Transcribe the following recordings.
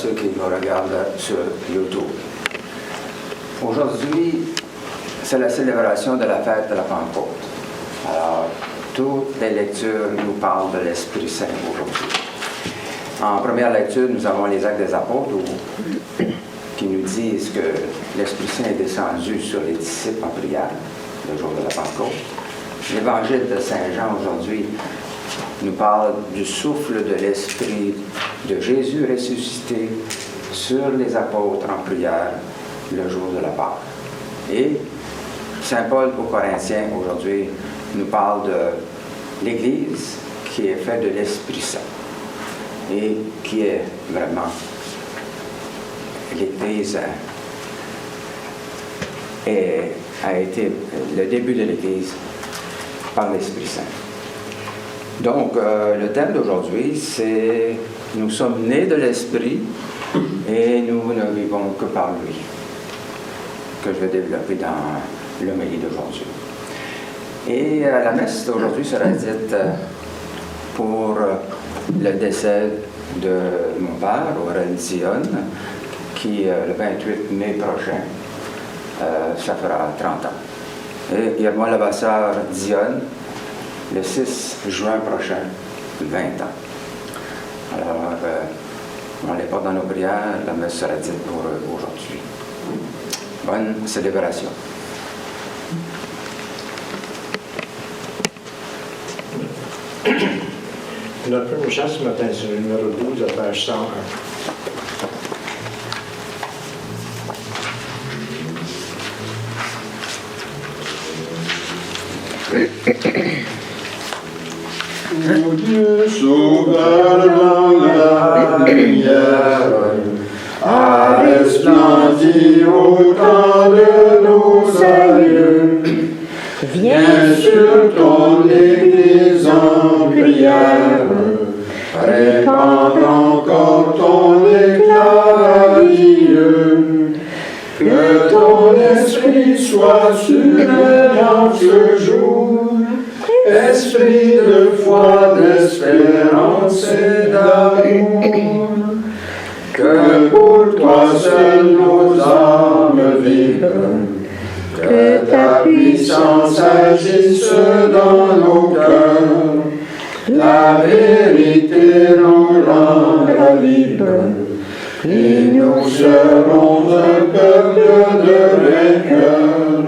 ceux qui nous regardent sur YouTube. Aujourd'hui, c'est la célébration de la fête de la Pentecôte. Alors, toutes les lectures nous parlent de l'Esprit Saint aujourd'hui. En première lecture, nous avons les Actes des Apôtres qui nous disent que l'Esprit Saint est descendu sur les disciples en prière le jour de la Pentecôte. L'Évangile de Saint Jean aujourd'hui nous parle du souffle de l'Esprit de Jésus ressuscité sur les apôtres en prière le jour de la Pâque. Et Saint Paul aux Corinthiens aujourd'hui nous parle de l'Église qui est faite de l'Esprit Saint et qui est vraiment l'Église a été le début de l'Église par l'Esprit Saint. Donc, le thème d'aujourd'hui, c'est « Nous sommes nés de l'Esprit et nous ne vivons que par lui », que je vais développer dans l'homélie d'aujourd'hui. Et la messe d'aujourd'hui sera dite pour le décès de mon père, Aurel Dionne, qui, le 28 mai prochain, ça fera 30 ans. Et Irma Levasseur Dionne, le 6 juin prochain, 20 ans. Alors, on les porte dans nos prières, la messe sera dite pour eux aujourd'hui. Bonne célébration. Notre premier chant ce matin, c'est le numéro 12, à page 101. Ô Dieu sauveur dans la lumière, a resplendi au temps de nos aïeux. Viens sur ton Église en prière, répand encore ton éclat radieux. Que ton esprit soit sur en ce jour, esprit de foi, d'espérance et d'amour. Que pour toi seul nos âmes vibrent, que ta puissance agisse dans nos cœurs, la vérité nous rendra libres, et nous serons un peuple de vainqueurs.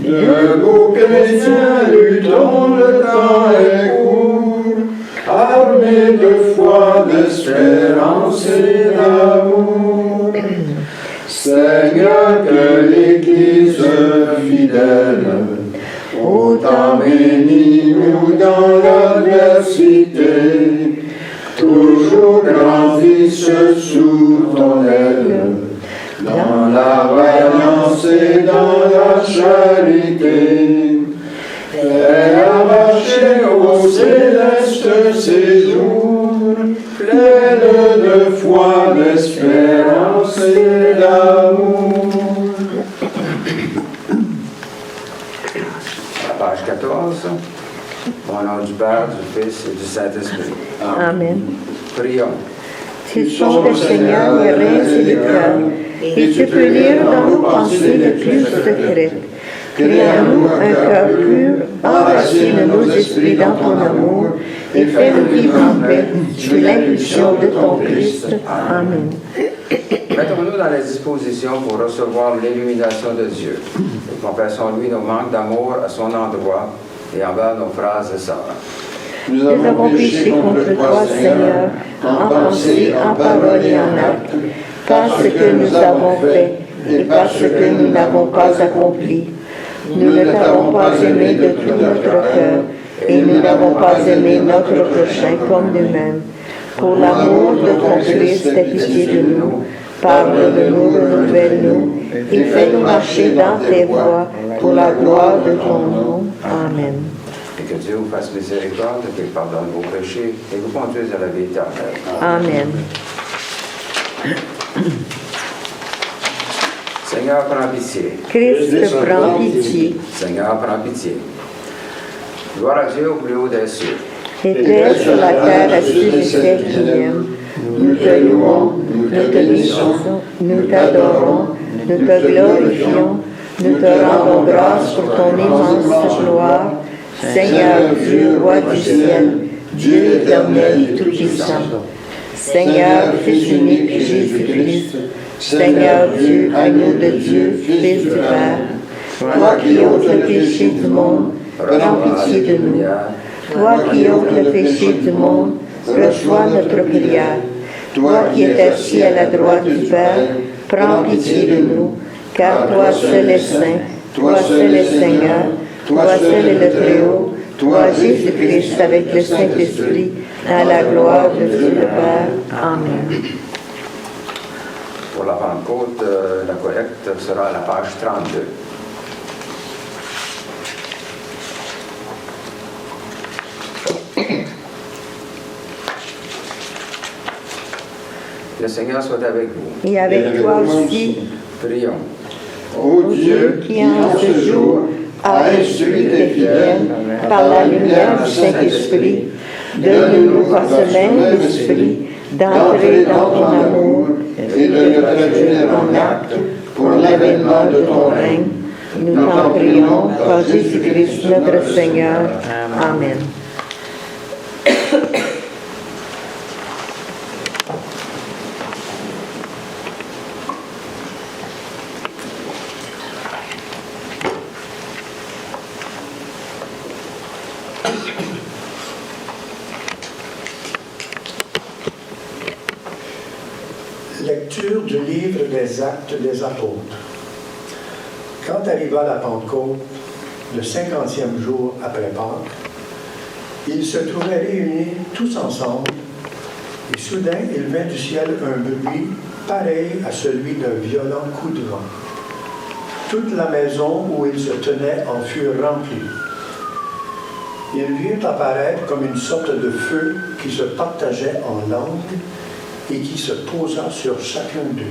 Debout chrétiens, luttons, le temps est court, armés de foi, d'espérance et d'amour. Seigneur, que l'Église fidèle, autant bénie ou dans l'adversité, toujours grandisse sous ton aile, dans la vaillance et dans la charité. Fais arracher au céleste séjour, pleine de foi, d'espérance et d'amour. Page 14. Au nom du Père, du Fils et du Saint-Esprit. Amen. Prions. Tu sondes le Seigneur les reins et les cœurs, et tu peux lire dans nos pensées les plus secrètes. Crée en nous un cœur pur, enracine nos esprits dans ton amour, et fais-nous vivre en paix sous l'impulsion de ton Christ. Amen. Mettons-nous dans la disposition pour recevoir l'illumination de Dieu. Et confessons-lui nos manques d'amour à son endroit et envers nos frères et sœurs. Nous avons péché contre toi, Seigneur, en pensée, en parole et en acte, par ce que nous avons fait et par ce que nous n'avons pas accompli. Nous ne t'avons pas aimé de tout notre cœur, et nous n'avons pas aimé notre prochain comme nous-mêmes. Pour l'amour de ton Christ, aie pitié de nous, parle de nous, renouvelle-nous, et fais-nous marcher dans tes voies, pour la gloire de ton nom. Amen. Et que Dieu vous fasse miséricorde, qu'il pardonne vos péchés et vous conduise à la vie éternelle. Amen. Seigneur, prends pitié. Christ, prends pitié. Seigneur, prends pitié. Gloire à Dieu au plus haut des cieux. Et paix sur la terre à ceux et celles qui l'aiment. Nous te louons, nous te bénissons, nous t'adorons, nous te glorifions, nous te rendons grâce pour ton immense gloire, Seigneur Dieu, roi du ciel, Dieu éternel tout-puissant. Seigneur, Fils unique Jésus-Christ, Seigneur Dieu, agneau de Dieu, Fils du Père, toi qui ôtes le péché du monde, prends pitié de nous. Toi qui ôtes le péché du monde, reçois notre prière. Toi qui es assis à la droite du Père, prends pitié de nous, car toi seul es saint, toi seul es Seigneur, toi seul es le Très-Haut, toi Jésus-Christ avec le Saint-Esprit, à la gloire de Dieu le Père. Amen. Pour la Pentecôte, la collecte sera à la page 32. Le Seigneur soit avec vous. Et avec toi aussi, Prions. ô Dieu qui en ce jour a instruit tes fidèles par la lumière du Saint-Esprit, donne-nous par ce même esprit d'entrer dans ton amour et de le traduire en acte pour l'avènement de ton règne. Nous t'en prions par Jésus-Christ notre Seigneur. Amen. Lecture du livre des Actes des Apôtres. Quand arriva la Pentecôte, le 50e jour après Pâques, ils se trouvaient réunis tous ensemble, et soudain il vint du ciel un bruit pareil à celui d'un violent coup de vent. Toute la maison où ils se tenaient en fut remplie. Ils virent apparaître comme une sorte de feu qui se partageait en langues et qui se posa sur chacun d'eux.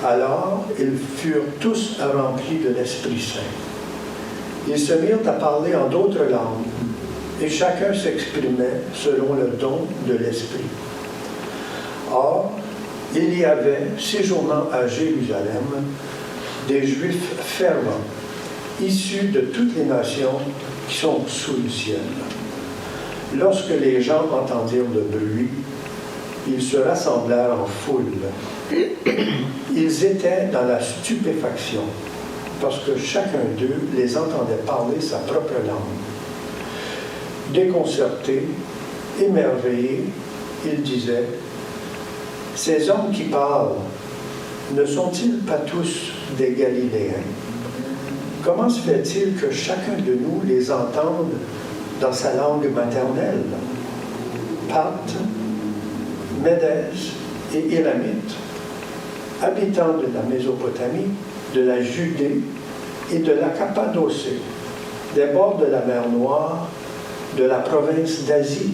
Alors, ils furent tous remplis de l'Esprit Saint. Ils se mirent à parler en d'autres langues, et chacun s'exprimait selon le don de l'Esprit. Or, il y avait, séjournant à Jérusalem, des Juifs fervents, issus de toutes les nations qui sont sous le ciel. Lorsque les gens entendirent le bruit, ils se rassemblèrent en foule. Ils étaient dans la stupéfaction, parce que chacun d'eux les entendait parler sa propre langue. Déconcertés, émerveillés, ils disaient « Ces hommes qui parlent, ne sont-ils pas tous des Galiléens? Comment se fait-il que chacun de nous les entende dans sa langue maternelle? Parthes, Médès et Élamites, habitants de la Mésopotamie, de la Judée et de la Cappadocie, des bords de la mer Noire, de la province d'Asie,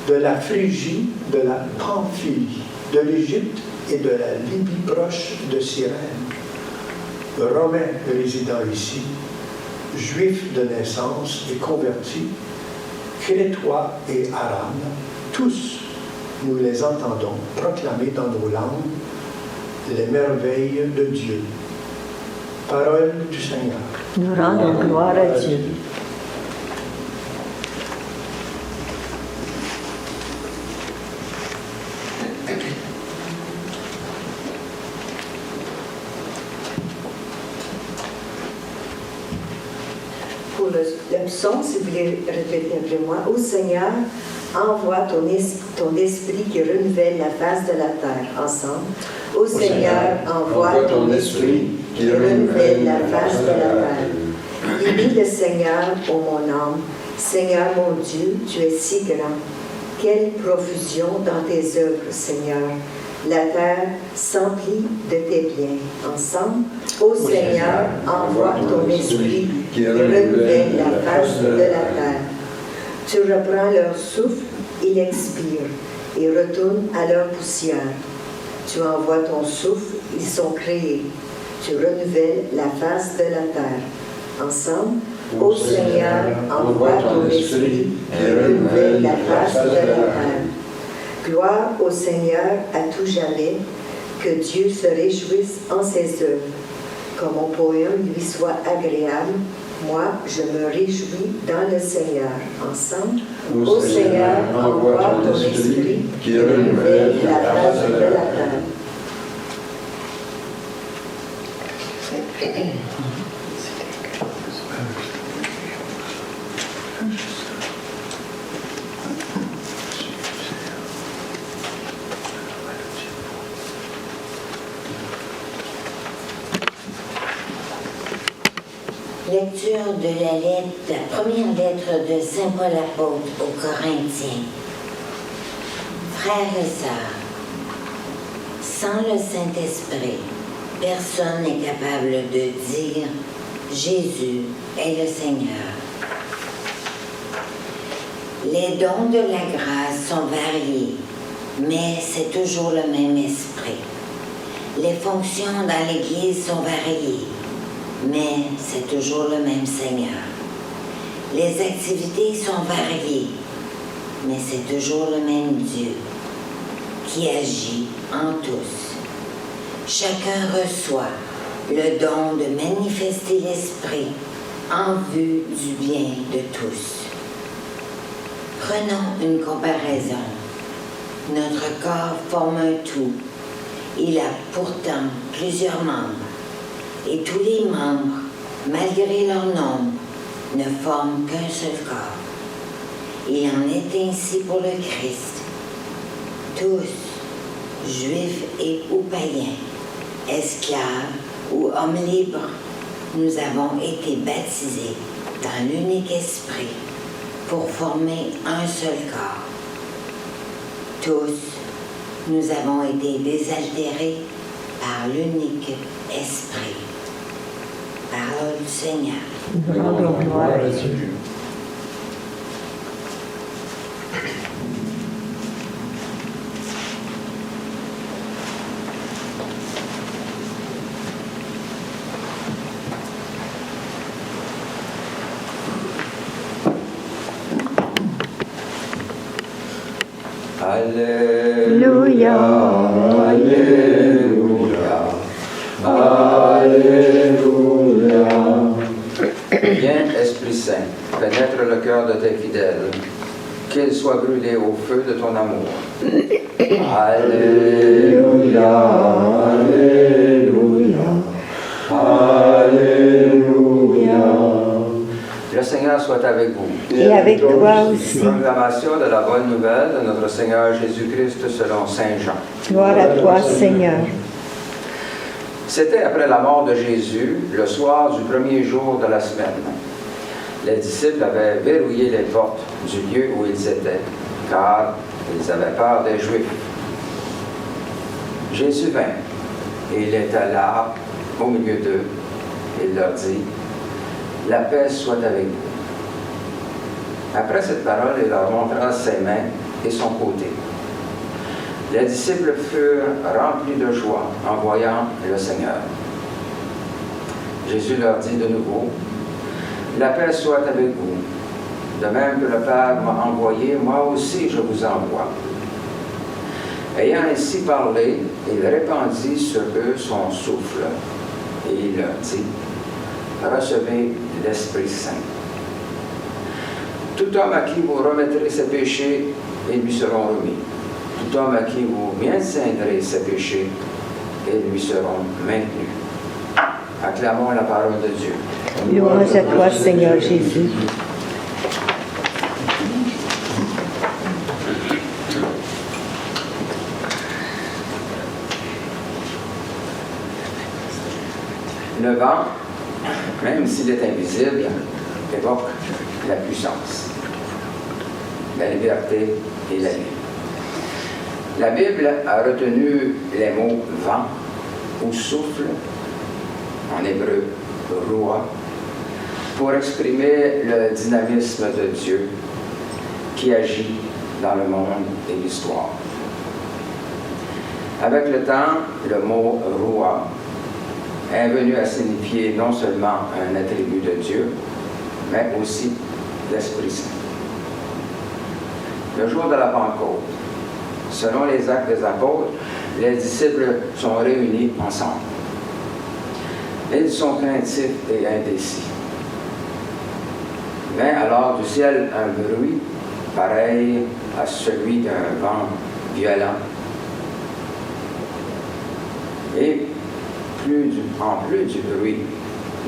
de la Phrygie, de la Pamphylie, de l'Égypte et de la Libye proche de Cyrène, Romains résidant ici, Juifs de naissance et convertis, Crétois et Arabes, tous nous les entendons proclamer dans nos langues les merveilles de Dieu. Parole du Seigneur. Nous rendons gloire à Dieu. Pour le psaume, si vous voulez répéter après moi, ô Seigneur, envoie ton esprit qui renouvelle la face de la terre. Ensemble. Ô Seigneur, envoie ton esprit qui renouvelle la face de la terre. Bénis le Seigneur, ô mon âme. Seigneur mon Dieu, tu es si grand. Quelle profusion dans tes œuvres, Seigneur. La terre s'emplit de tes biens. Ensemble, ô Seigneur, envoie ton esprit qui renouvelle la face de la terre. Tu reprends leur souffle, ils expirent et retournent à leur poussière. Tu envoies ton souffle, ils sont créés. Tu renouvelles la face de la terre. Ensemble, ô Seigneur, envoie ton esprit qui renouvelle la face de la terre. Gloire au Seigneur à tout jamais, que Dieu se réjouisse en ses œuvres. Que mon poème lui soit agréable, moi je me réjouis dans le Seigneur. Ensemble, ô Seigneur, envoie ton esprit qui renouvelle la base de la terre. Lecture de la première lettre de Saint Paul apôtre aux Corinthiens. Frères et sœurs, sans le Saint-Esprit, personne n'est capable de dire « Jésus est le Seigneur ». Les dons de la grâce sont variés, mais c'est toujours le même esprit. Les fonctions dans l'Église sont variées, mais c'est toujours le même Seigneur. Les activités sont variées, mais c'est toujours le même Dieu qui agit en tous. Chacun reçoit le don de manifester l'Esprit en vue du bien de tous. Prenons une comparaison. Notre corps forme un tout. Il a pourtant plusieurs membres. Et tous les membres, malgré leur nombre, ne forment qu'un seul corps. Il en est ainsi pour le Christ. Tous, juifs et ou païens, esclaves ou hommes libres, nous avons été baptisés dans l'unique esprit pour former un seul corps. Tous, nous avons été désaltérés par l'unique esprit. Parole du Seigneur. Nous rendons gloire à Dieu. Alléluia, Alléluia, Alléluia. Viens, Esprit Saint, pénètre le cœur de tes fidèles, qu'ils soient brûlés au feu de ton amour. Alléluia, Alléluia, Alléluia. Le Seigneur soit avec vous. Et avec toi aussi. Proclamation de la bonne nouvelle de notre Seigneur Jésus-Christ selon Saint Jean. Gloire à toi, Seigneur. C'était après la mort de Jésus, le soir du premier jour de la semaine. Les disciples avaient verrouillé les portes du lieu où ils étaient, car ils avaient peur des Juifs. Jésus vint, et il était là, au milieu d'eux. Il leur dit, « La paix soit avec vous. » Après cette parole, il leur montra ses mains et son côté. Les disciples furent remplis de joie en voyant le Seigneur. Jésus leur dit de nouveau, « La paix soit avec vous. De même que le Père m'a envoyé, moi aussi je vous envoie. » Ayant ainsi parlé, il répandit sur eux son souffle, et il leur dit, « Recevez l'Esprit Saint. Tout homme à qui vous remettrez ses péchés, ils lui seront remis. Tout homme à qui vous maintiendrez ses péchés, ils lui seront maintenus. » Acclamons la parole de Dieu. Louange à toi, Seigneur Jésus. Le vent, même s'il est invisible, évoque la puissance, la liberté et la vie. La Bible a retenu les mots vent ou souffle, en hébreu roi, pour exprimer le dynamisme de Dieu qui agit dans le monde et l'histoire. Avec le temps, le mot roi est venu à signifier non seulement un attribut de Dieu, mais aussi l'Esprit Saint. Le jour de la Pentecôte, Selon les actes des apôtres, les disciples sont réunis ensemble. Ils sont craintifs et indécis. Vint alors du ciel un bruit pareil à celui d'un vent violent. Et en plus du bruit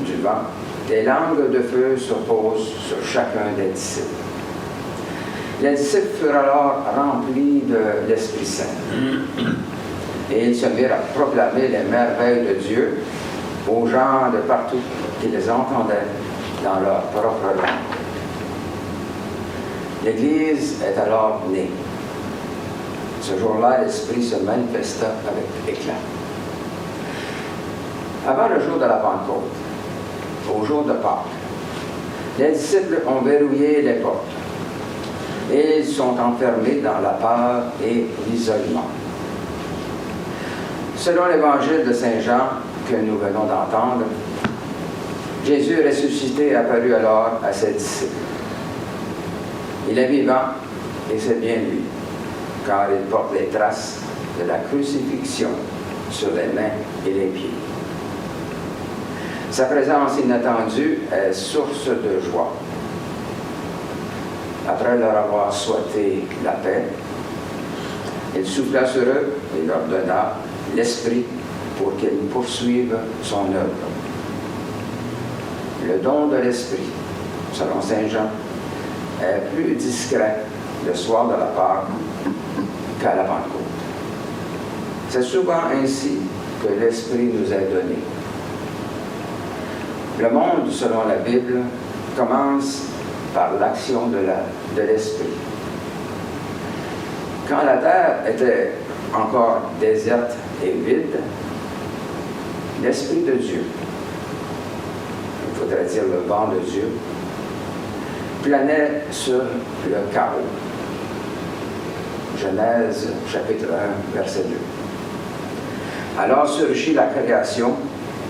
du vent, des langues de feu se posent sur chacun des disciples. Les disciples furent alors remplis de l'Esprit Saint. Et ils se mirent à proclamer les merveilles de Dieu aux gens de partout qui les entendaient dans leur propre langue. L'Église est alors née. Ce jour-là, l'Esprit se manifesta avec éclat. Avant le jour de la Pentecôte, au jour de Pâques, les disciples ont verrouillé les portes et ils sont enfermés dans la peur et l'isolement. Selon l'évangile de Saint Jean que nous venons d'entendre, Jésus ressuscité apparut alors à ses disciples. Il est vivant et c'est bien lui, car il porte les traces de la crucifixion sur les mains et les pieds. Sa présence inattendue est source de joie. Après leur avoir souhaité la paix, il souffla sur eux et leur donna l'Esprit pour qu'ils poursuivent son œuvre. Le don de l'Esprit, selon Saint Jean, est plus discret le soir de la Pâque qu'à la Pentecôte. C'est souvent ainsi que l'Esprit nous est donné. Le monde, selon la Bible, commence par l'action de l'Esprit. Quand la terre était encore déserte et vide, l'Esprit de Dieu, il faudrait dire le vent de Dieu, planait sur le chaos. Genèse chapitre 1, verset 2. Alors surgit la création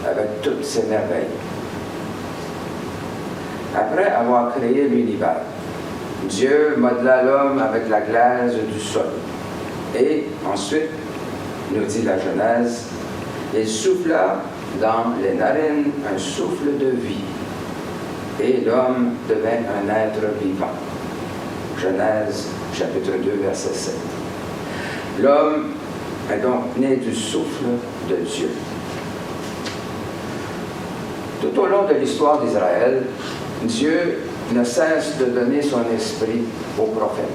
avec toutes ses merveilles. Après avoir créé l'univers, Dieu modela l'homme avec la glaise du sol. Et ensuite, nous dit la Genèse, il souffla dans les narines un souffle de vie. Et l'homme devint un être vivant. Genèse chapitre 2, verset 7. L'homme est donc né du souffle de Dieu. Tout au long de l'histoire d'Israël, Dieu ne cesse de donner son esprit aux prophètes.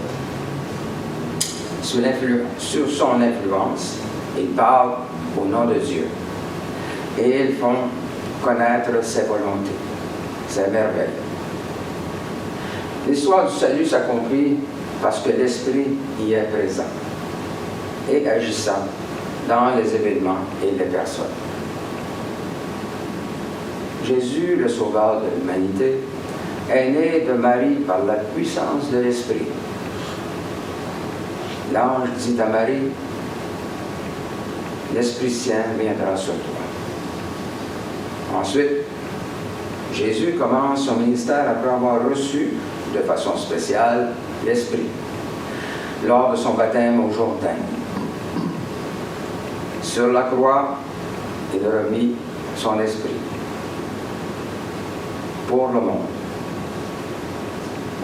Sous son influence, ils parlent au nom de Dieu et ils font connaître ses volontés, ses merveilles. L'histoire du salut s'accomplit parce que l'Esprit y est présent et agissant dans les événements et les personnes. Jésus, le Sauveur de l'humanité, est né de Marie par la puissance de l'Esprit. L'ange dit à Marie, « L'Esprit Saint viendra sur toi. » Ensuite, Jésus commence son ministère après avoir reçu de façon spéciale l'Esprit lors de son baptême au Jourdain. Sur la croix, il remit son esprit pour le monde.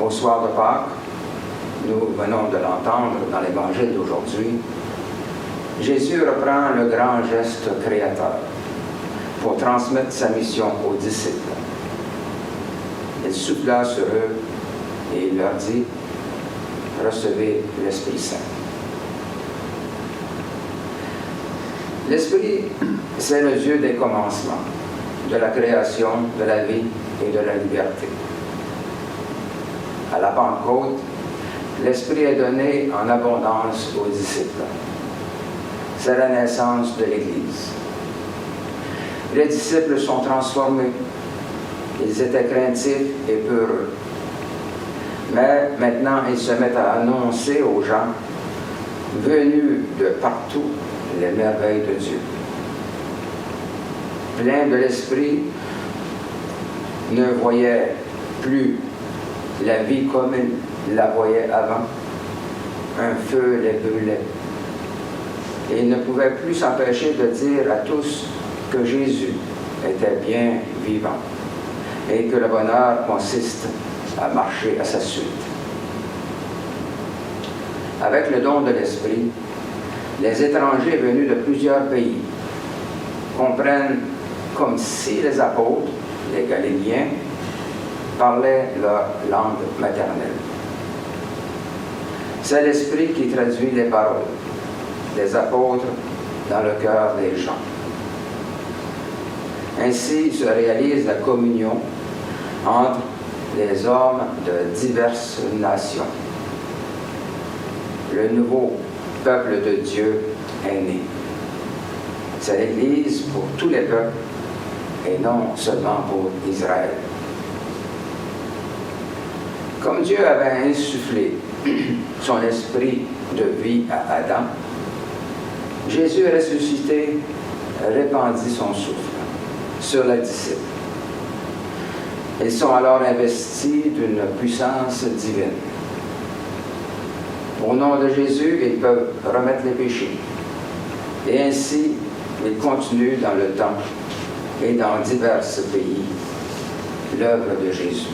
Au soir de Pâques, nous venons de l'entendre dans l'Évangile d'aujourd'hui, Jésus reprend le grand geste créateur pour transmettre sa mission aux disciples. Il souffla sur eux et il leur dit, « Recevez l'Esprit Saint. » L'Esprit, c'est le Dieu des commencements, de la création, de la vie et de la liberté. À la Pentecôte, l'Esprit est donné en abondance aux disciples. C'est la naissance de l'Église. Les disciples sont transformés. Ils étaient craintifs et peureux. Mais maintenant, ils se mettent à annoncer aux gens venus de partout les merveilles de Dieu. Pleins de l'Esprit, ne voyaient plus la vie comme ils la voyaient avant. Un feu les brûlait. Et il ne pouvait plus s'empêcher de dire à tous que Jésus était bien vivant et que le bonheur consiste à marcher à sa suite. Avec le don de l'Esprit, les étrangers venus de plusieurs pays comprennent comme si les apôtres, les Galiléens, parlaient leur langue maternelle. C'est l'Esprit qui traduit les paroles des apôtres dans le cœur des gens. Ainsi se réalise la communion entre les hommes de diverses nations. Le nouveau peuple de Dieu est né. C'est l'Église pour tous les peuples et non seulement pour Israël. Comme Dieu avait insufflé son esprit de vie à Adam, Jésus ressuscité répandit son souffle sur les disciples. Ils sont alors investis d'une puissance divine. Au nom de Jésus, ils peuvent remettre les péchés. Et ainsi, ils continuent dans le temps et dans divers pays l'œuvre de Jésus.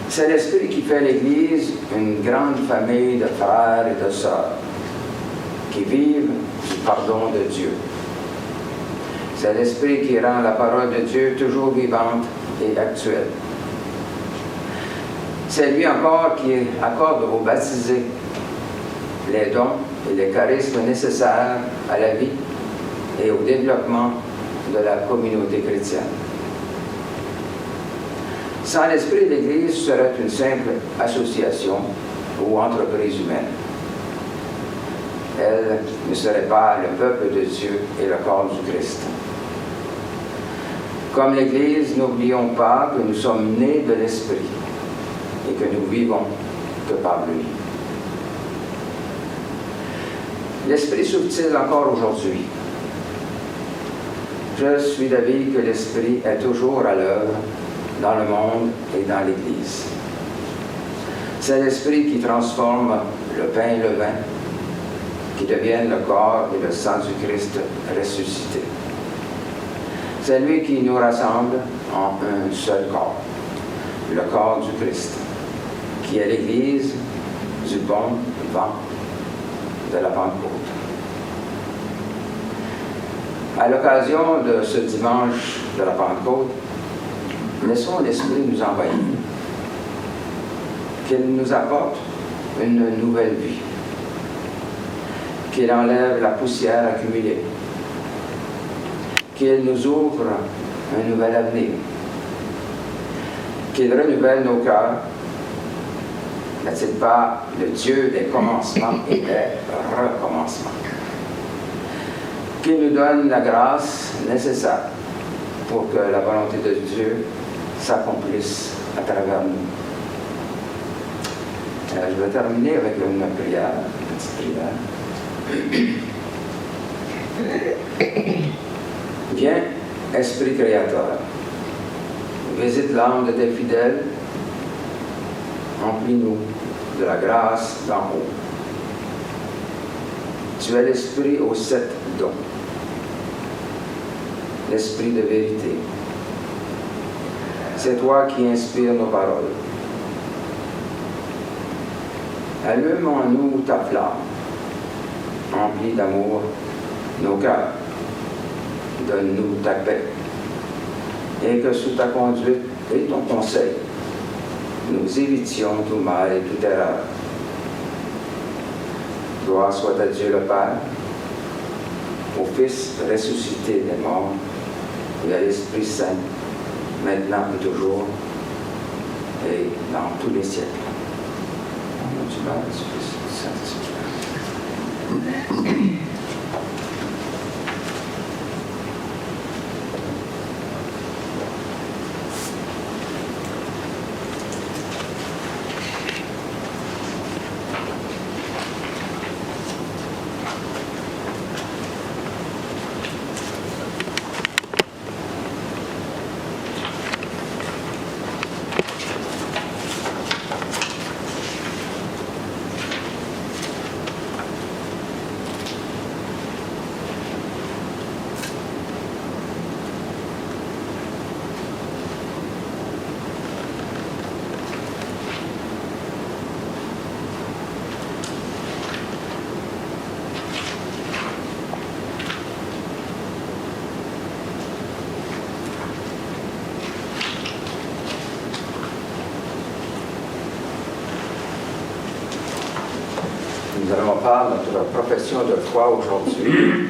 C'est l'Esprit qui fait l'Église une grande famille de frères et de sœurs qui vivent du pardon de Dieu. C'est l'Esprit qui rend la parole de Dieu toujours vivante et actuelle. C'est lui encore qui accorde aux baptisés les dons et les charismes nécessaires à la vie et au développement de la communauté chrétienne. Sans l'Esprit, l'Église serait une simple association ou entreprise humaine. Elle ne serait pas le peuple de Dieu et le corps du Christ. Comme l'Église, n'oublions pas que nous sommes nés de l'Esprit et que nous vivons que par lui. L'Esprit souffle-t-il encore aujourd'hui? Je suis d'avis que l'Esprit est toujours à l'œuvre dans le monde et dans l'Église. C'est l'Esprit qui transforme le pain et le vin, qui deviennent le corps et le sang du Christ ressuscité. C'est lui qui nous rassemble en un seul corps, le corps du Christ, qui est l'Église du bon vent de la Pentecôte. À l'occasion de ce dimanche de la Pentecôte, laissons l'Esprit nous envahir, qu'il nous apporte une nouvelle vie, qu'il enlève la poussière accumulée, qu'il nous ouvre un nouvel avenir, qu'il renouvelle nos cœurs. N'est-il pas le Dieu des commencements et des recommencements? Qu'il nous donne la grâce nécessaire pour que la volonté de Dieu s'accomplisse à travers nous. Je vais terminer avec une prière, une petite prière. Viens, Esprit Créateur, visite l'âme de tes fidèles, remplis-nous de la grâce d'en haut. Tu es l'Esprit aux 7 dons, l'Esprit de vérité. C'est toi qui inspires nos paroles. Allume en nous ta flamme, remplis d'amour nos cœurs. Donne-nous ta paix, et que sous ta conduite et ton conseil, nous évitions tout mal et toute erreur. Gloire soit à Dieu le Père, au Fils ressuscité des morts, et à l'Esprit Saint, maintenant et toujours, et dans tous les siècles. Au nom du Père, du Fils et du Saint-Esprit. voir notre profession de foi aujourd'hui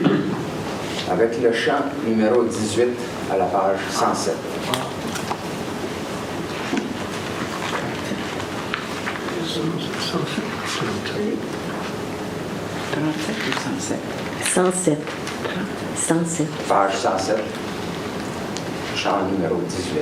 avec le chant numéro 18 à la page 107. « 107. 107. Page 107, chant numéro 18.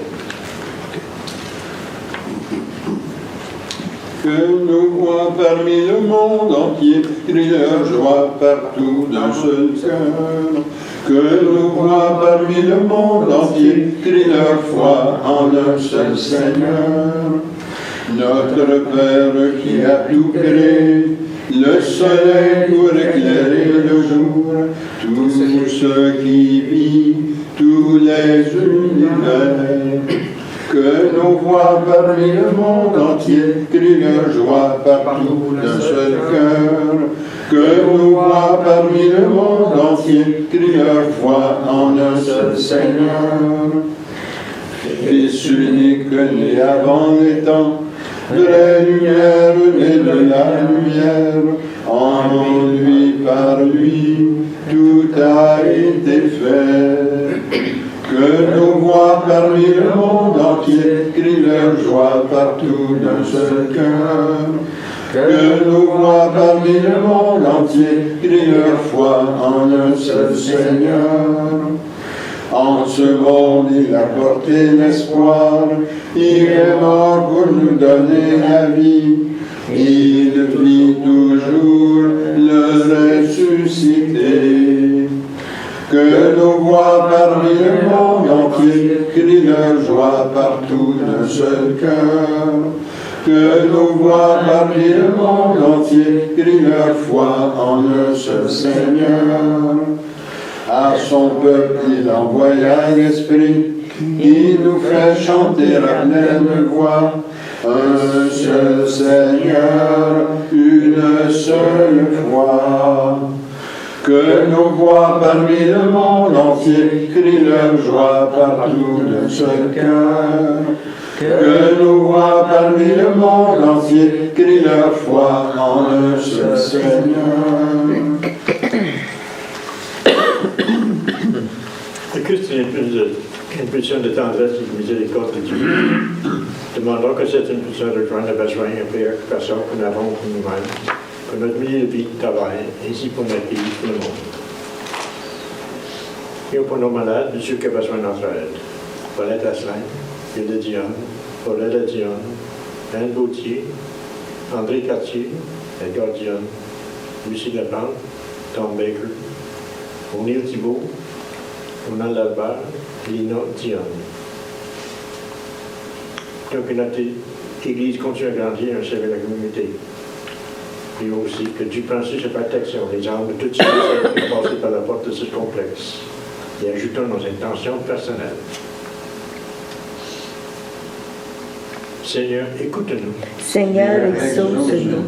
Que nous voient parmi le monde entier, crie leur joie partout d'un seul cœur. Que nous voient parmi le monde entier, crie leur foi en un seul Seigneur. Notre Père qui a tout créé, le soleil pour éclairer le jour, tout ce qui vit, tous les univers. Que nous voient parmi le monde entier, crie leur joie partout d'un seul cœur. Que nous voient parmi le monde entier, crie leur foi en un seul Seigneur. Fils unique né avant les temps, vraie lumière née de la lumière, en lui, par lui, tout a été fait. Que nous voient parmi le monde entier, crie leur joie partout d'un seul cœur. Que nous voient parmi le monde entier, crie leur foi en un seul Seigneur. En ce monde, il a porté l'espoir, il est mort pour nous donner la vie. Il vit toujours le ressuscité. Que nous voient parmi le monde entier, crie leur joie partout d'un seul cœur. Que nous voient parmi le monde entier, crie leur foi en un seul Seigneur. À son peuple, il envoya l'Esprit, il nous fait chanter à pleine voix. Un seul Seigneur, une seule foi. Que nous voient parmi le monde entier, crie leur joie partout d'un seul cœur. Que nous voient parmi le monde entier, crie leur foi en un seul Seigneur. Le Christ est une pulsion de tendresse et de miséricorde de Dieu. Demandons que cette impulsion rejoigne le besoin et préoccupation que nous avons pour nous-mêmes, pour notre milieu de vie, de travail, ainsi pour notre pays, pour le monde. Et pour nos malades, de ceux qui ont besoin de notre aide. Paulette Asselin, Hilde Dionne, Paulette Dionne, Anne Gauthier, André Cartier, Edgar Dionne, Lucie Lepente, Tom Baker, O'Neill Thibault, Ronald Albert, Lina Dionne. Donc que notre Église continue à grandir et à servir la communauté. Et aussi que Dieu prenne sur sa protection les âmes de toutes celles qui ont passé par la porte de ce complexe. Et ajoutons nos intentions personnelles. Seigneur, écoute-nous. Seigneur, exauce-nous.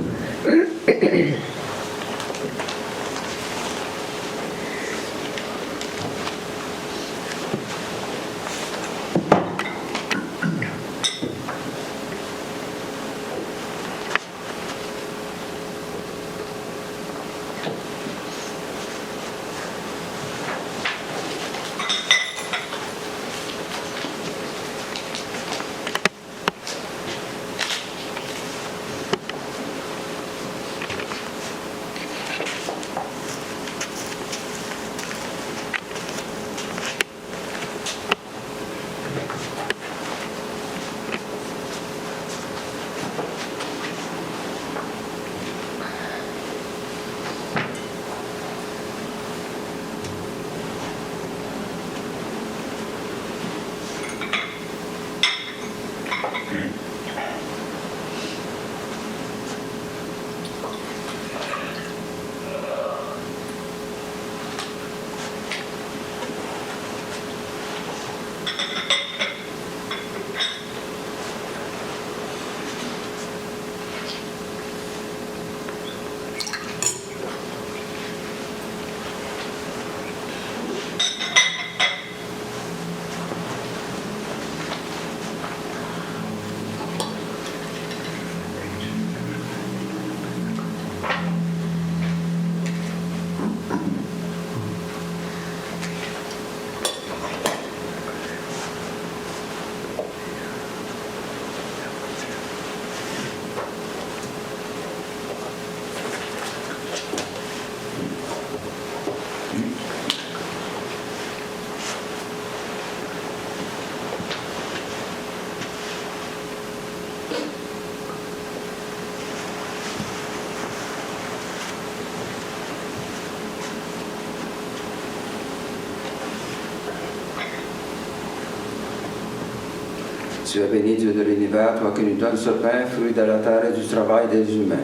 Tu es béni, Dieu de l'univers, toi qui nous donnes ce pain, fruit de la terre et du travail des humains.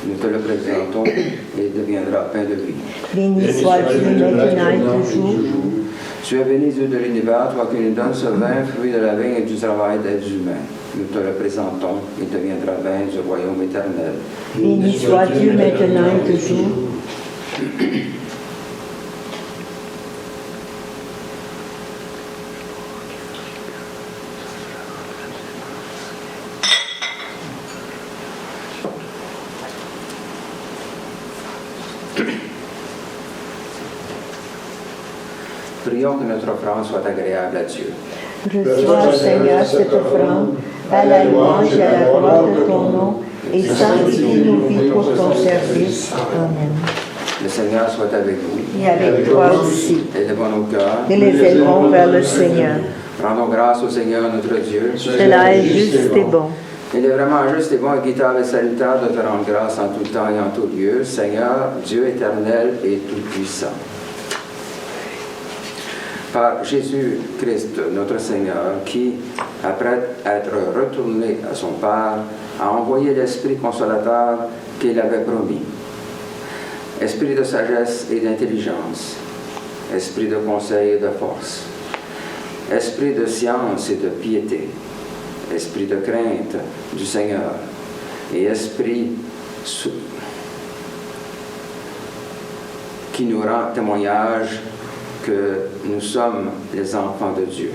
Nous te le présentons et il deviendra pain de vie. Béni sois-tu maintenant et toujours. Tu es béni, Dieu de l'univers, toi qui nous donnes ce vin, fruit de la vigne et du travail des humains. Nous te le présentons et il deviendra vin du royaume éternel. Béni sois Dieu maintenant et toujours. Prions que notre offrande soit agréable à Dieu. Reçois, Seigneur, cette offrande à la louange et à la gloire de ton nom et sanctifie nos vies pour ton service. Amen. Le Seigneur soit avec vous. Et avec toi aussi. Élevons nos cœurs. Et les élevons vers le Seigneur. Rendons grâce au Seigneur notre Dieu. Cela est juste et bon. Il est vraiment juste et bon, équitable et salutaire de te rendre grâce en tout temps et en tout lieu, Seigneur, Dieu éternel et tout-puissant. Par Jésus-Christ, notre Seigneur, qui, après être retourné à son Père, a envoyé l'Esprit consolateur qu'il avait promis. Esprit de sagesse et d'intelligence, esprit de conseil et de force, esprit de science et de piété, esprit de crainte du Seigneur et esprit qui nous rend témoignage que nous sommes les enfants de Dieu.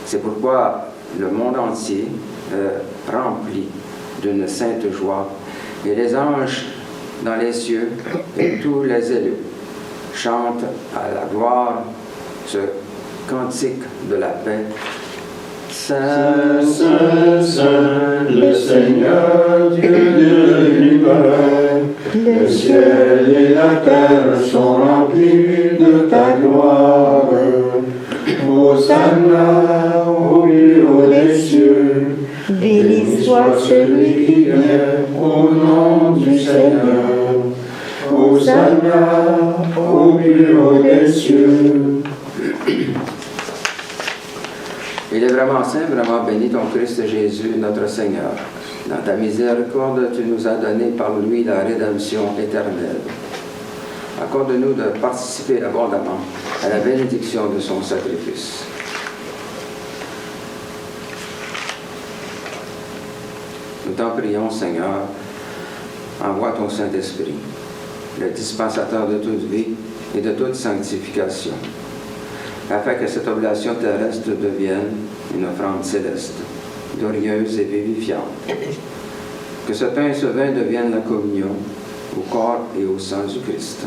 C'est pourquoi le monde entier est rempli d'une sainte joie et les anges dans les cieux et tous les élus chantent à la gloire ce cantique de la paix. Saint, Saint, Saint, le Seigneur Dieu de l'univers, le ciel et la terre sont remplis de ta gloire. Hosanna au plus haut des cieux, Béni soit celui qui vient au nom du Seigneur. Hosanna au plus haut des cieux. Il est vraiment saint, vraiment béni ton Christ Jésus, notre Seigneur. Dans ta miséricorde, tu nous as donné par lui la rédemption éternelle. Accorde-nous de participer abondamment à la bénédiction de son sacrifice. Nous t'en prions, Seigneur, envoie ton Saint-Esprit, le dispensateur de toute vie et de toute sanctification, afin que cette oblation terrestre devienne une offrande céleste, glorieuse et vivifiante. Que ce pain et ce vin deviennent la communion au corps et au sang du Christ.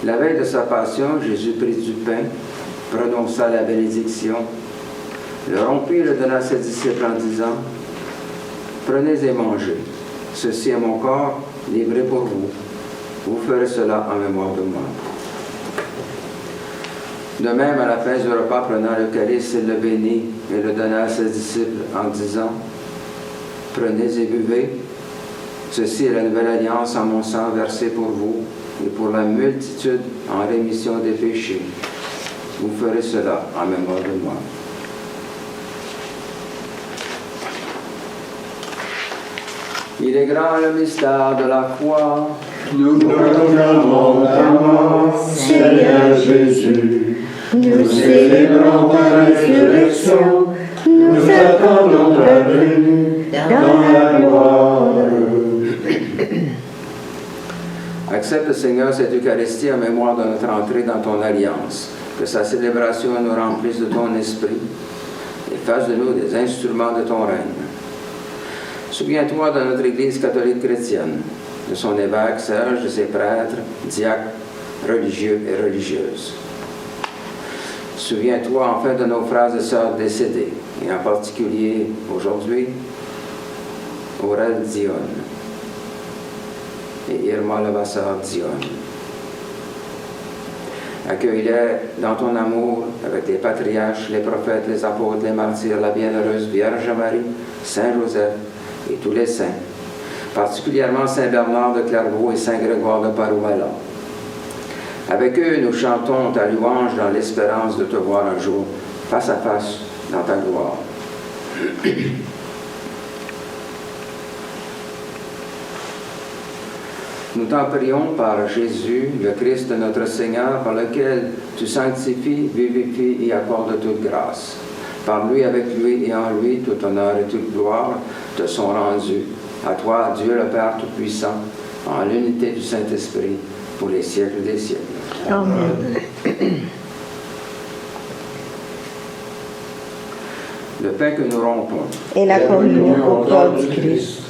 La veille de sa passion, Jésus prit du pain, prononça la bénédiction, le rompit et le donna à ses disciples en disant « Prenez et mangez, ceci est mon corps livré pour vous. Vous ferez cela en mémoire de moi. » De même, à la fin du repas, prenant le calice, il le bénit et le donna à ses disciples en disant « Prenez et buvez, ceci est la nouvelle alliance en mon sang versé pour vous et pour la multitude en rémission des péchés. Vous ferez cela en mémoire de moi. » Il est grand le mystère de la foi. Nous proclamons ta mort, Seigneur Jésus. Nous célébrons ta résurrection. Nous attendons ta venue dans la gloire. Accepte, Seigneur, cette Eucharistie en mémoire de notre entrée dans ton alliance. Que sa célébration nous remplisse de ton esprit et fasse de nous des instruments de ton règne. Souviens-toi de notre Église catholique chrétienne, de son évêque Serge, de ses prêtres, diacres, religieux et religieuses. Souviens-toi enfin de nos frères et sœurs décédés, et en particulier aujourd'hui, Aurel Dion et Irma Levasseur Dion. Accueille-les dans ton amour avec les patriarches, les prophètes, les apôtres, les martyrs, la bienheureuse Vierge Marie, Saint Joseph et tous les saints, particulièrement Saint Bernard de Clairvaux et Saint Grégoire de Paroualan. Avec eux, nous chantons ta louange dans l'espérance de te voir un jour face à face dans ta gloire. Nous t'en prions par Jésus, le Christ notre Seigneur, par lequel tu sanctifies, vivifies et accordes toute grâce. Par lui, avec lui et en lui, tout honneur et toute gloire te sont rendus. À toi, Dieu le Père Tout-Puissant, en l'unité du Saint-Esprit, pour les siècles des siècles. Amen. Le pain que nous rompons, Et la communion au corps du Christ.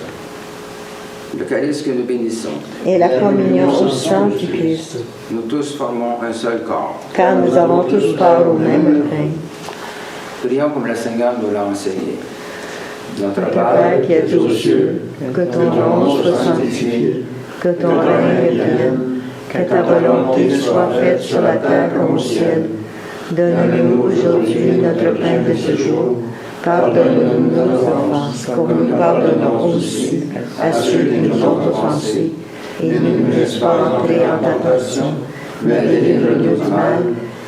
le calice que nous bénissons, Et la communion au sang du Christ. nous tous formons un seul corps. Car nous avons tous part au même pain. Prions comme le Seigneur nous l'a enseigné. Notre Notre Père, Père qui es aux cieux, que ton nom soit sanctifié, que ton règne vienne, que ta volonté soit faite sur la terre comme au ciel. Donne-nous aujourd'hui notre pain de ce jour. Pardonne-nous nos offenses, comme nous pardonnons aussi à ceux qui nous ont offensés. Et ne nous laisse pas entrer en tentation, mais délivre-nous du mal,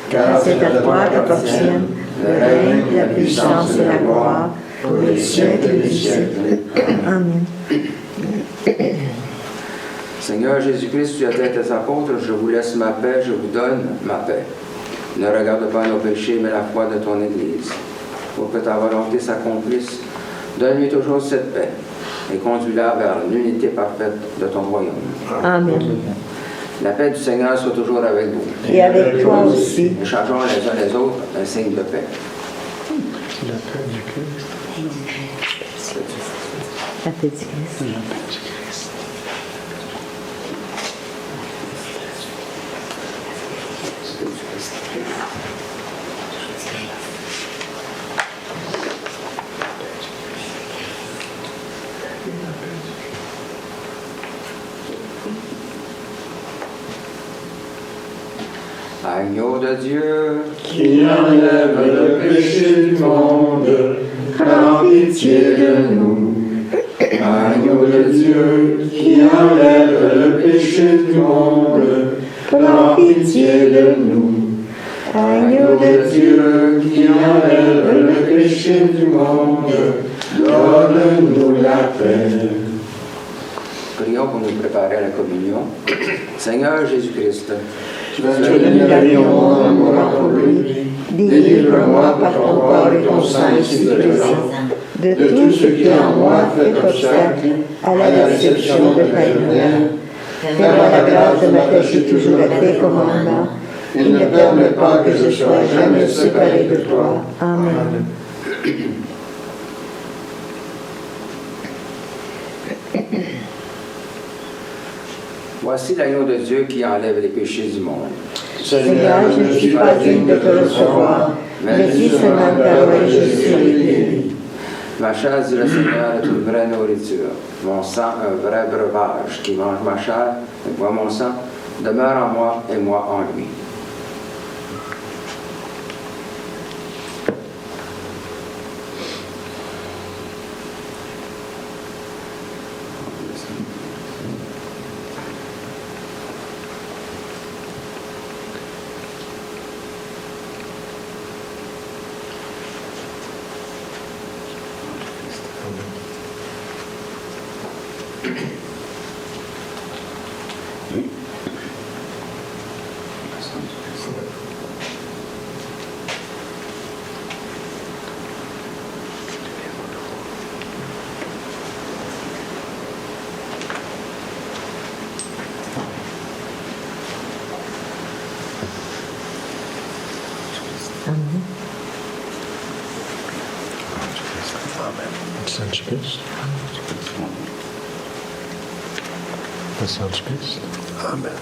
car c'est à toi qu'appartiennent le règne, la puissance et la gloire, pour les siècles des siècles. Amen. Seigneur Jésus-Christ, tu as dit à tes apôtres, je vous laisse ma paix, je vous donne ma paix. Ne regarde pas nos péchés, mais la foi de ton Église. Pour que ta volonté s'accomplisse, donne-lui toujours cette paix et conduis-la vers l'unité parfaite de ton royaume. Amen. La paix du Seigneur soit toujours avec vous. Et avec toi aussi. Échangeons les uns les autres un signe de paix. La paix du Christ. Agneau de Dieu, Qui enlève le péché du monde, prends pitié de nous. Agneau de Dieu, qui enlève le péché du monde, prends pitié de nous. Agneau de Dieu, qui enlève le péché du monde, donne-nous la paix. prions pour nous préparer à la communion. Seigneur Jésus-Christ, Tu as donné la vie au monde en mourant pour lui. Délivre-moi par ton corps et ton sang si présent De de tout ce qui en moi fait obstacle à la réception de ta lumière. Fais-moi la grâce de m'attacher toujours à tes commandements. et ne permets pas que je sois jamais séparé de toi. Amen. voici l'agneau de Dieu qui enlève les péchés du monde. Seigneur, je ne suis pas digne de te recevoir, mais dis seulement une parole et je serai guéri. Ma chair, dit le Seigneur, est une vraie nourriture. Mon sang, un vrai breuvage. Qui mange ma chair et boit mon sang, demeure en moi et moi en lui. Saint-Christ. Le Saint-Christ. Amen.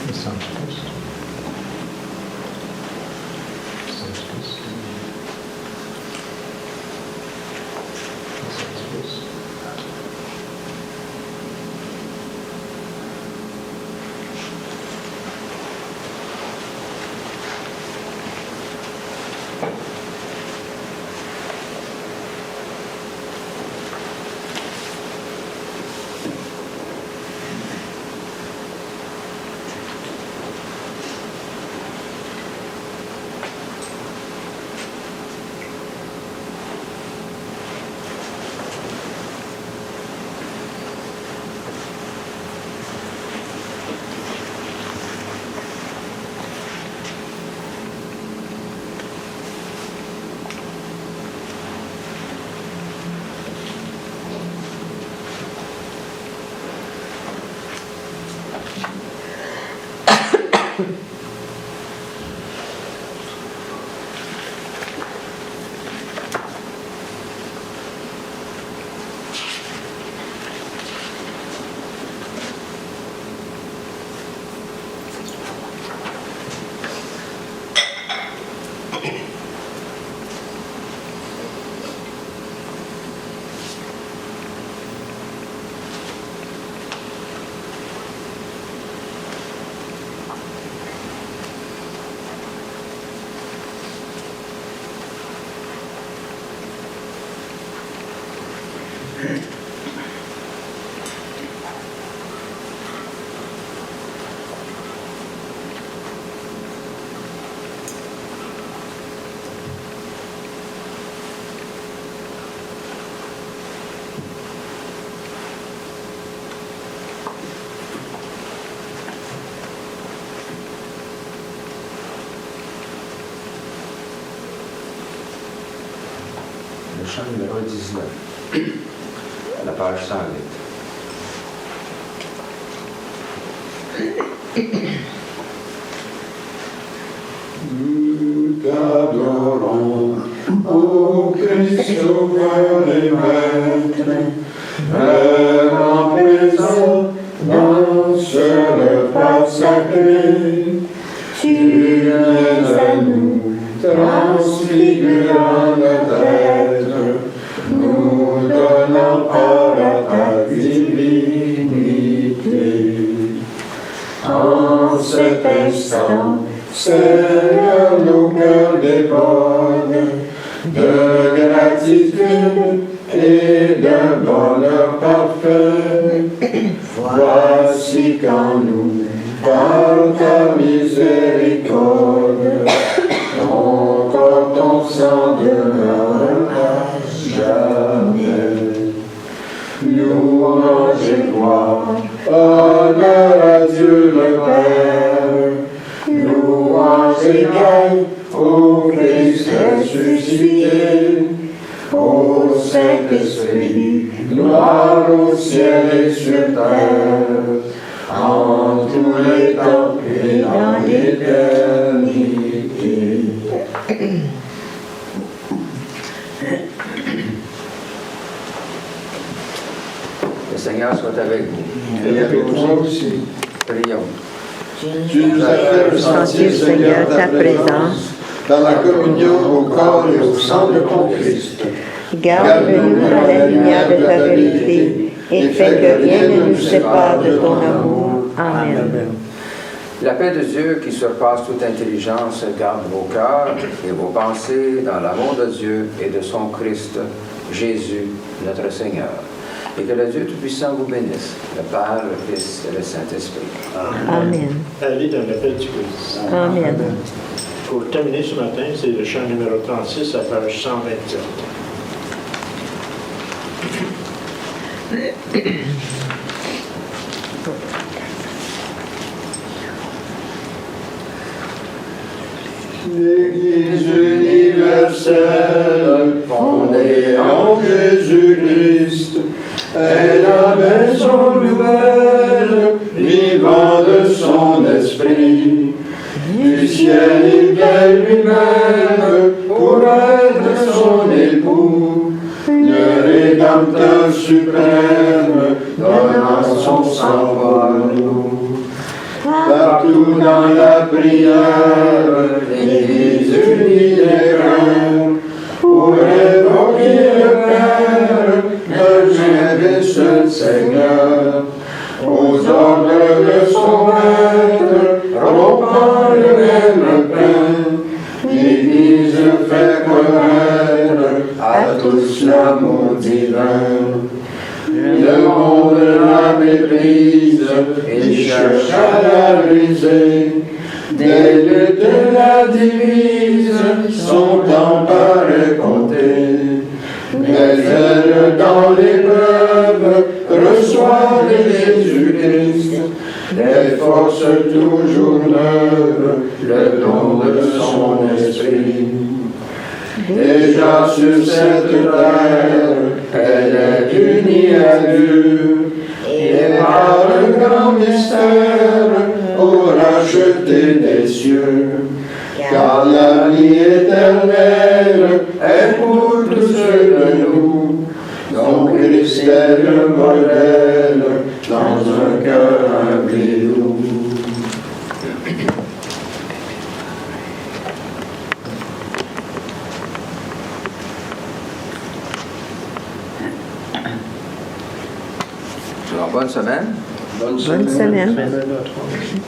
Le Saint-Christ. Saint-Christ. Le Saint-Christ. Le chant numéro 19, la page 108. Nous t'adorons, ô Christ sauveur et maître, vraiment présent dans ce repas sacré. Tu viens à nous, transfigurant notre être, nous donnant part à ta divinité. En cet instant, Seigneur, nos cœurs débordent de gratitude et d'un bonheur parfait. Voici qu'en nous, par ta miséricorde, ton corps, ton sang demeurera jamais. Louange et gloire, honneur à Dieu le Père, louange et gagne au Christ ressuscité, au Saint-Esprit, gloire au ciel et sur terre, en tous les temps et dans l'éternité. Le Seigneur soit avec vous. Et avec toi aussi. Prions. Tu nous as fait ressentir, Seigneur, ta présence dans la communion au corps et au sang de ton Christ. Garde-nous dans la lumière de ta vérité et fais que rien ne nous sépare de ton amour. Amen. La paix de Dieu qui surpasse toute intelligence garde vos cœurs et vos pensées dans l'amour de Dieu et de son Christ, Jésus, notre Seigneur. Et que le Dieu Tout-Puissant vous bénisse, le Père, le Fils et le Saint-Esprit. Amen. Allez dans l'appel du Christ. Amen. Pour terminer ce matin, c'est le chant numéro 36 à page 127. L'Église universelle, fondée en Jésus-Christ, est la maison nouvelle, vivant de son esprit. Du ciel il vient lui-même pour être son époux, le Rédempteur suprême, donnant son sang pour nous. Partout dans la prière, l'Église unie les reins, pour évoquer le Père, le Dieu et seul Seigneur, aux ordres de son maître, rompant le même pain, l'Église fait connaître à tous l'amour divin. Le monde la méprise et cherche à la briser. Des luttes la divisent, son temps paraît compté. Mais elle, dans l'épreuve, reçoit de Jésus-Christ des forces toujours neuves, le don de son esprit. Déjà sur cette terre, elle est unie à Dieu, et par un grand mystère, aura racheté des cieux. Car la vie éternelle est pour tous ceux de nous, dont Christ est le modèle dans un cœur humble et doux. Alors, bonne semaine. Bonne Bonne semaine. Mais là, 3 aussi.